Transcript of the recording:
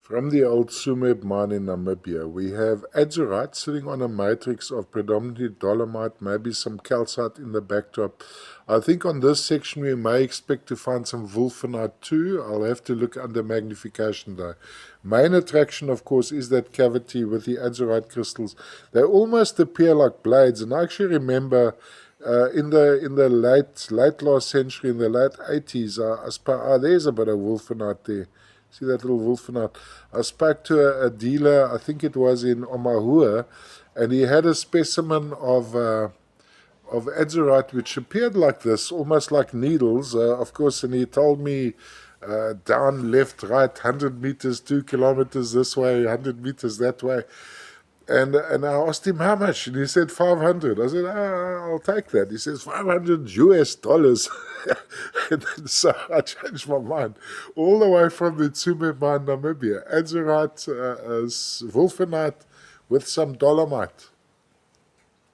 From the old Tsumeb mine in Namibia, we have azurite sitting on a matrix of predominantly dolomite, maybe some calcite in the backdrop. I think on this section we may expect to find some vulfanite too. I'll have to look under magnification though. Main attraction, of course, is that cavity with the azurite crystals. They almost appear like blades, and I actually remember in the late last century, in the late 80s, there's a bit of wolfenite there. See that little wolfenite? I spoke to a dealer, I think it was in Omahua, and he had a specimen of azurite which appeared like this, almost like needles, of course, and he told me down, left, right, 100 meters, 2 kilometers this way, 100 meters that way. And I asked him how much, and he said 500. I said, I'll take that. He says $500 US. And then, so I changed my mind. All the way from the Tsumeb mine, Namibia, azurite, wolfenite with some dolomite.